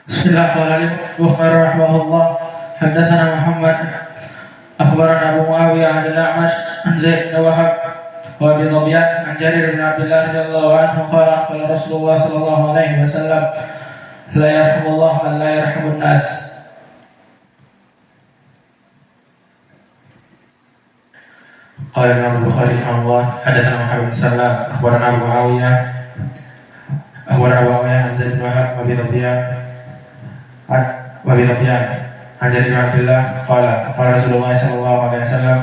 Bismillahirrahmanirrahim. Rahimahullah. Haddatsana Muhammad akhbarana Abu Muawiyah an al-A'mash an Zaid bin Wahab wa Abi Dhabian an Jarir bin Abdullah radhiyallahu anhu qala qala Rasulullah sallallahu alaihi wasallam la yarhamullahu man la yarhamun nas. Qala Imam Bukhari rahimahullah haddatsana Muhammad bin Salam akhbarana Abu Muawiyah an Zaid bin Wahab wa Abi Dhabian an Jarir bin Abdullah qala qala Rasulullah sallallahu alaihi wasallam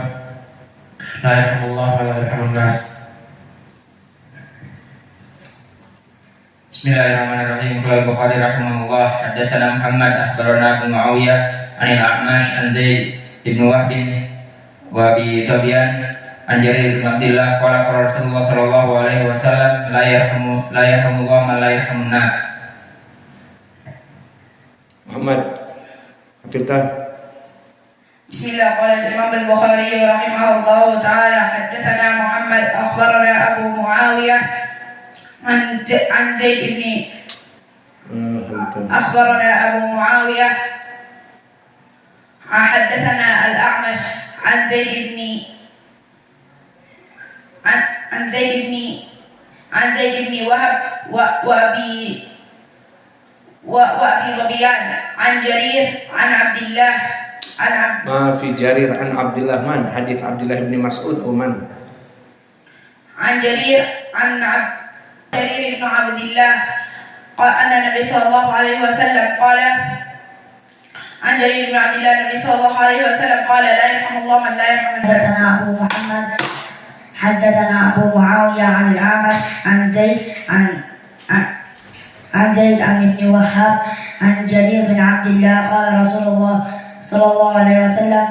la yarhamullahu wa la yarhamun nas. Bismillahirrahmanirrahim. Qala Bukhari rahimahullah haddatsana Muhammad akhbarana Abu Muawiyah an al-A'mash an Zaid bin Wahab wa Abi Dhabian an Jarir bin Abdullah qala qala Rasulullah sallallahu alaihi wasallam la yarhamullahu man la yarhamun nas. Muhammad Afitah. Bismillah. Qala Imam Al-Bukhari rahimahullah ta'ala haddatsana Muhammad akhbarana Abu Muawiyah an Zaid ibn akhbarana Abu Muawiyah haddatsana Al-A'mash an Zaid ibn Wahab wa Abi Dhabian an Jarir an Abdullah Ma fi Jarir an Abdullah man hadis Abdullah bin Mas'ud Uman an Jarir ibn Abdullah qala anna Nabi sallallahu alaihi wasallam qala an Jarir ibn Abdullah Nabi sallallahu alaihi wasallam qala la yarhamullahu man la yarhamun nas. حدثنا أبو معاوية عن الأعمش عن زيد عن ابن وهب عن جرير بن عبد الله قال رسول الله صلى الله عليه وسلم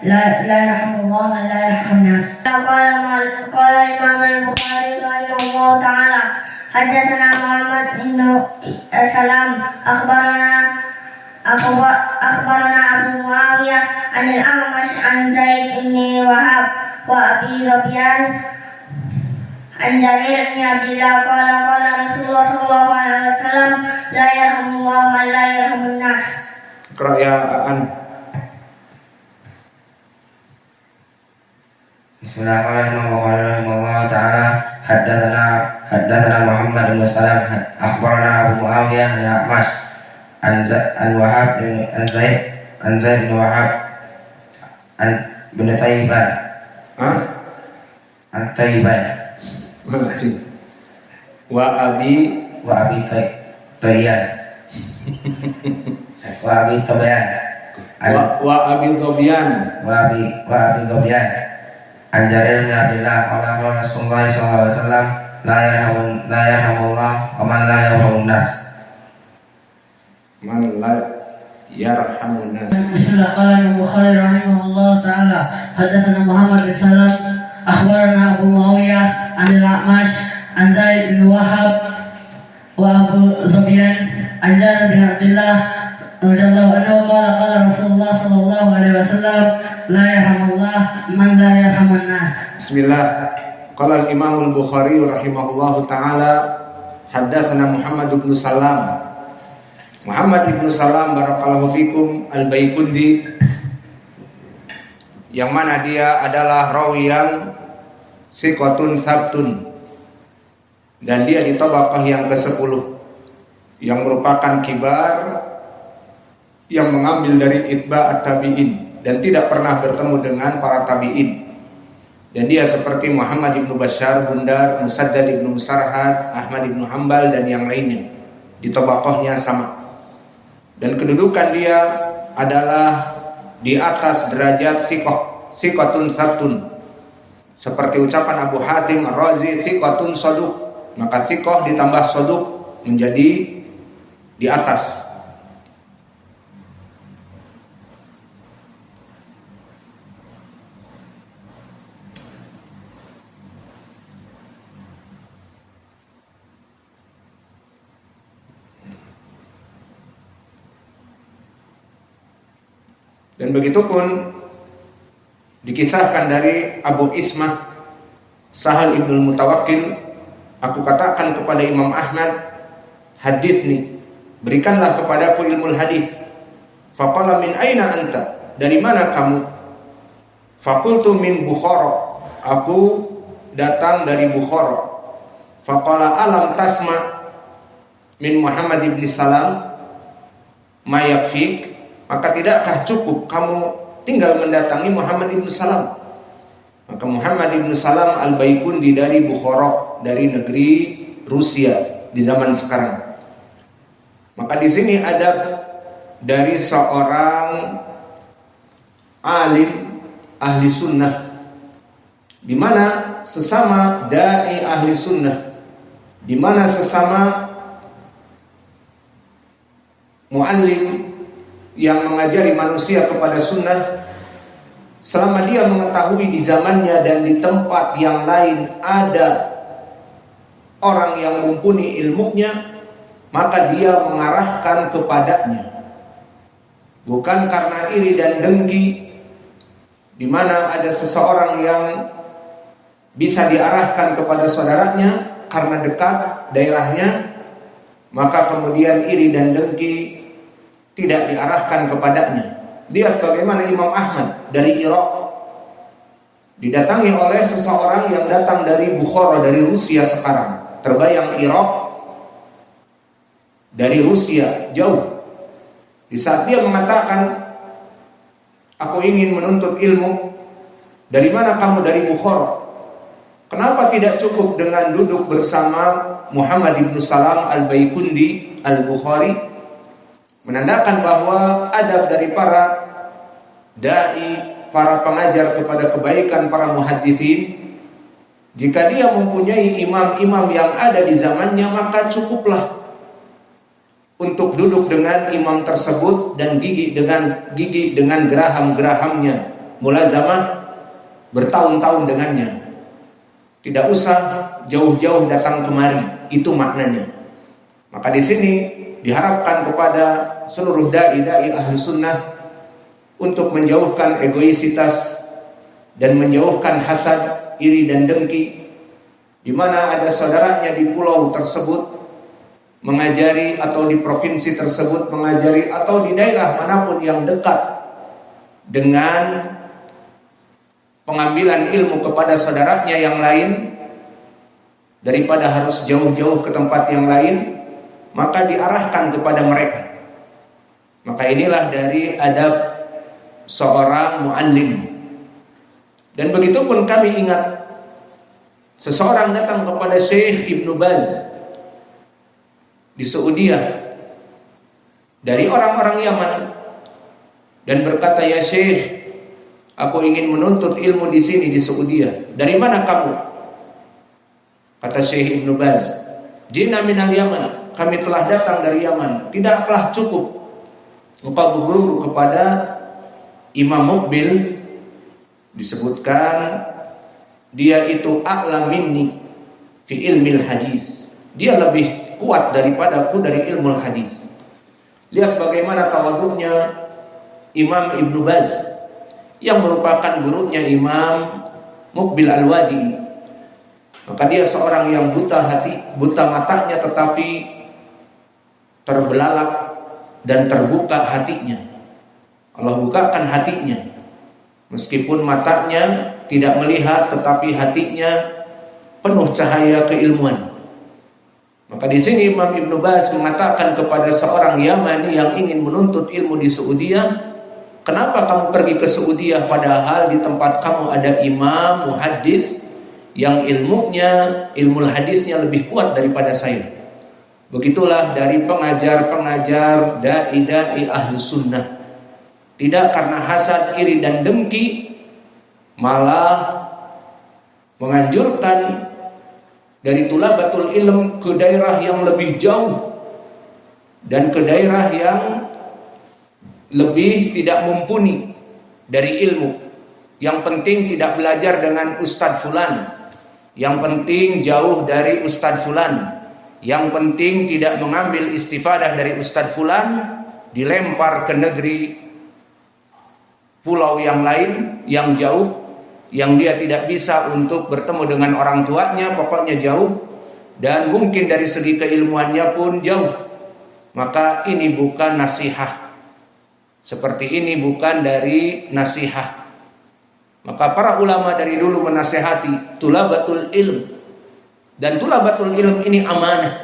لا يرحم الله من لا يرحم الناس. قال الإمام البخاري رحمه الله تعالى حدثنا محمد بن سلام أخبرنا أبو معاوية عن الأعمش عن زيد بن وهب وأبي ذبيان عن جرير بن عبد الله قال قال رسول الله صلى الله عليه وسلم لا يرحم الله من لا يرحم الناس. اقرأ يا أن. Bismillahirrahmanirrahim. Allah Ta'ala haddatsana Muhammad bin Salam akhbarana Abu Muawiyah an al-A'mash an Wahab an Zaid bin Wahab an bin Tayyiban an Tayyiban wa Abi Tayyan wa Abi Dhabian wa Abi Dhabian an Jarir bin Abdullah qala Rasulullah sallallahu alaihi wasallam la yarhamullah wa man la yarhamun nas. Man la yarhamun nas. Bismillah. Qala Imam Bukhari rahimahullah ta'ala haddatsana Muhammad bin Salam akhbarana Abu Muawiyah an al-A'mash an Zaid bin Wahab wa Abu Dhabian an Jarir bin Abdullah radhiyallahu anhu qala Rasulullah sallallahu alaihi wasallam la yarhamullah man la yarhamun nas. Bismillah. Qala al-Imam al-Bukhari rahimahullahu ta'ala haddatsana Muhammad bin Salam. Muhammad bin Salam barakallahu fikum al-Baikundi, yang mana dia adalah rawi yang siqatun sabtun, dan dia di tabaqah yang ke-10 yang merupakan kibar yang mengambil dari itba'at tabi'in dan tidak pernah bertemu dengan para tabi'in. Dan dia seperti Muhammad ibn Bashar Bundar, Musaddad ibn Musarhad, Ahmad ibn Hanbal dan yang lainnya, di tabaqahnya sama. Dan kedudukan dia adalah di atas derajat siqatun sabtun, seperti ucapan Abu Hatim Ar-Razi siqatun saduq, maka siqah ditambah saduq menjadi di atas. Dan begitu pun dikisahkan dari Abu Ismah Sahal ibnul Mutawakkil, aku katakan kepada Imam Ahmad, hadis nih berikanlah kepadaku ilmu hadis. Faqala min aina anta? Dari mana kamu? Faqultu min Bukhara. Aku datang dari Bukhara. Faqala alam tasma min Muhammad ibn Salam ma yakfik? Maka tidakkah cukup kamu tinggal mendatangi Muhammad ibn Salam? Maka Muhammad ibn Salam al-Baikundi dari Bukhara, dari negeri Rusia di zaman sekarang. Maka di sini ada dari seorang alim ahli sunnah, di mana sesama dai ahli sunnah, di mana sesama muallim yang mengajari manusia kepada sunnah, selama dia mengetahui di zamannya dan di tempat yang lain ada orang yang mumpuni ilmunya, maka dia mengarahkan kepadanya, bukan karena iri dan dengki, di mana ada seseorang yang bisa diarahkan kepada saudaranya karena dekat daerahnya, maka kemudian iri dan dengki tidak diarahkan kepadanya. Lihat bagaimana Imam Ahmad dari Irak didatangi oleh seseorang yang datang dari Bukhara, dari Rusia sekarang. Terbayang Irak dari Rusia, jauh. Di saat dia mengatakan, aku ingin menuntut ilmu. Dari mana kamu? Dari Bukhara. Kenapa tidak cukup dengan duduk bersama Muhammad ibn Salam al-Baikundi al-Bukhari? Menandakan bahwa adab dari para dai, para pengajar kepada kebaikan, para muhaddisin, jika dia mempunyai imam-imam yang ada di zamannya, maka cukuplah untuk duduk dengan imam tersebut dan gigi dengan geraham-gerahamnya, mulazamah bertahun-tahun dengannya. Tidak usah jauh-jauh datang kemari, itu maknanya. Maka di sini diharapkan kepada seluruh dai-dai ahli sunnah untuk menjauhkan egoisitas dan menjauhkan hasad, iri dan dengki. Di mana ada saudaranya di pulau tersebut mengajari, atau di provinsi tersebut mengajari, atau di daerah manapun yang dekat dengan pengambilan ilmu kepada saudaranya yang lain, daripada harus jauh-jauh ke tempat yang lain, maka diarahkan kepada mereka. Maka inilah dari adab seorang muallim. Dan begitu pun kami ingat, seseorang datang kepada Syekh Ibnu Baz di Saudia dari orang-orang Yaman dan berkata, ya Syekh, aku ingin menuntut ilmu di sini di Saudia. Dari mana kamu? Kata Syekh Ibnu Baz, Jina minal Yaman, kami telah datang dari Yaman. Tidaklah cukup engkau berguru kepada Imam Muqbil, disebutkan dia itu a'lam minni fi ilmil hadis, dia lebih kuat daripadaku dari ilmu hadis. Lihat bagaimana tawadhu'nya Imam Ibnu Baz yang merupakan gurunya Imam Muqbil Al-Wadi'i. Maka dia seorang yang buta hati, buta matanya, tetapi terbelalak dan terbuka hatinya. Allah bukakan hatinya, meskipun matanya tidak melihat, tetapi hatinya penuh cahaya keilmuan. Maka di sini Imam Ibnu Baz mengatakan kepada seorang Yamani yang ingin menuntut ilmu di Saudia, kenapa kamu pergi ke Saudia padahal di tempat kamu ada imam muhaddis yang ilmunya, ilmu hadisnya lebih kuat daripada saya. Begitulah dari pengajar-pengajar dai-dai ahli sunnah. Tidak karena hasad, iri dan dengki, malah menganjurkan dari thulabatul ilm ke daerah yang lebih jauh dan ke daerah yang lebih tidak mumpuni dari ilmu. Yang penting tidak belajar dengan Ustadz Fulan, yang penting jauh dari Ustadz Fulan, yang penting tidak mengambil istifadah dari Ustadz Fulan, dilempar ke negeri pulau yang lain yang jauh, yang dia tidak bisa untuk bertemu dengan orang tuanya, pokoknya jauh, dan mungkin dari segi keilmuannya pun jauh. maka ini bukan nasihat. Seperti ini bukan dari nasihat. Maka para ulama dari dulu menasihati tulabatul ilm. Dan tulabatul ilm ini amanah.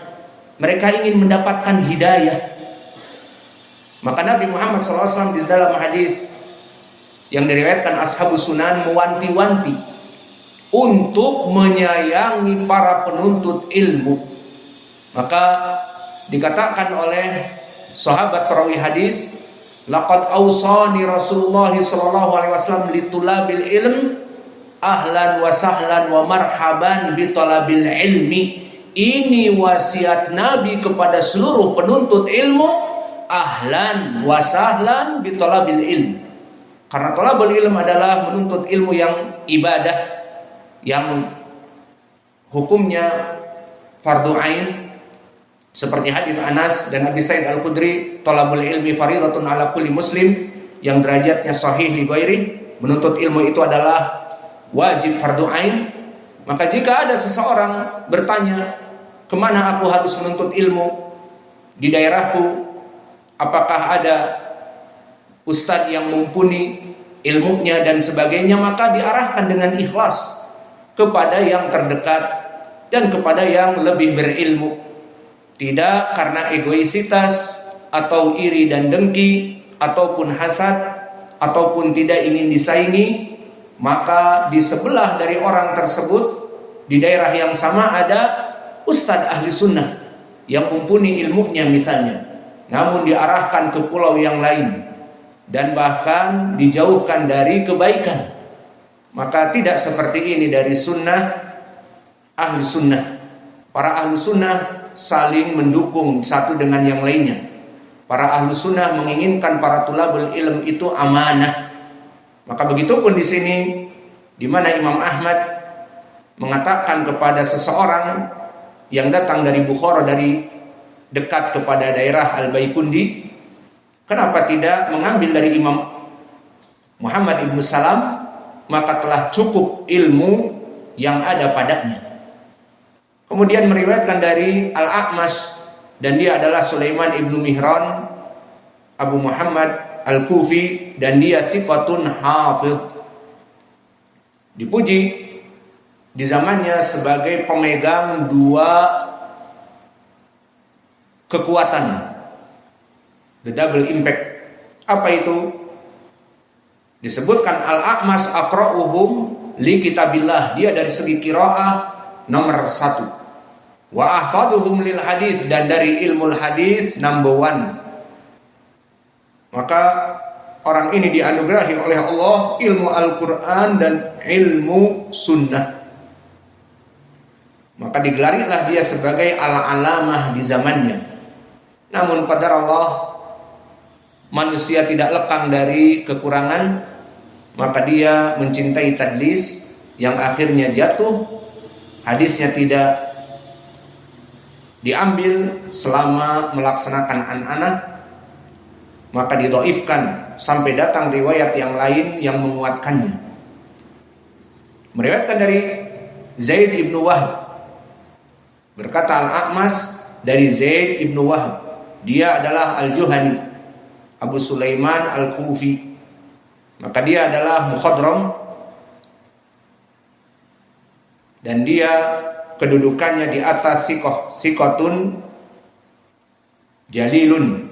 Mereka ingin mendapatkan hidayah. Maka Nabi Muhammad SAW di dalam hadis yang diriwayatkan Ashabus Sunan mewanti-wanti untuk menyayangi para penuntut ilmu. Maka dikatakan oleh sahabat perawi hadis, laqad awsani Rasulullah sallallahu alaihi wasallam litulabil ilm ahlan wa sahlan wa marhaban bi talabil ilmi. Ini wasiat Nabi kepada seluruh penuntut ilmu, ahlan wa sahlan bi talabil ilm. Karena talabul ilm adalah menuntut ilmu yang ibadah, yang hukumnya fardu ain, seperti hadis Anas dan Abi Sa'id Al-Khudri, talabul ilmi faridatun ala kulli muslim, yang derajatnya sahih li ghairi. Menuntut ilmu itu adalah wajib fardu ain. Maka jika ada seseorang bertanya, kemana aku harus menuntut ilmu di daerahku, apakah ada ustadz yang mumpuni ilmunya dan sebagainya, maka diarahkan dengan ikhlas kepada yang terdekat dan kepada yang lebih berilmu. Tidak karena egoisitas atau iri dan dengki ataupun hasad ataupun tidak ingin disaingi. Maka di sebelah dari orang tersebut di daerah yang sama ada ustadz ahli sunnah yang mumpuni ilmunya misalnya, namun diarahkan ke pulau yang lain dan bahkan dijauhkan dari kebaikan. Maka tidak seperti ini dari sunnah ahli sunnah. Para ahli sunnah saling mendukung satu dengan yang lainnya. Para ahli sunnah menginginkan para tulabul ilm itu amanah. Maka begitupun di sini, di mana Imam Ahmad mengatakan kepada seseorang yang datang dari Bukhara, dari dekat kepada daerah Al-Baikundi, kenapa tidak mengambil dari Imam Muhammad ibn Salam, maka telah cukup ilmu yang ada padanya. Kemudian meriwayatkan dari Al-A'mash, dan dia adalah Sulaiman ibnu Mihran Abu Muhammad Al-Kufi, dan dia thiqatun hafidh, dipuji di zamannya sebagai pemegang dua kekuatan, the double impact. Apa itu? Disebutkan Al-A'mash aqra'uhum li kitabillah, dia dari segi qiraah nomor 1. Wa ahfaduhum lil hadis, dan dari ilmu hadis number 1. Maka orang ini dianugerahi oleh Allah ilmu Al-Quran dan ilmu sunnah. Maka digelarilah dia sebagai al-alamah di zamannya. Namun qadar Allah, manusia tidak lekang dari kekurangan. Maka dia mencintai tadlis yang akhirnya jatuh. Hadisnya tidak diambil selama melaksanakan an-anah, maka didhaifkan sampai datang riwayat yang lain yang menguatkannya. Meriwayatkan dari Zaid ibnu Wahab, berkata Al-A'mash dari Zaid ibnu Wahab, dia adalah Al-Juhani Abu Sulaiman Al-Kufi, maka dia adalah mukhadram, dan dia kedudukannya di atas thiqatun jalilun,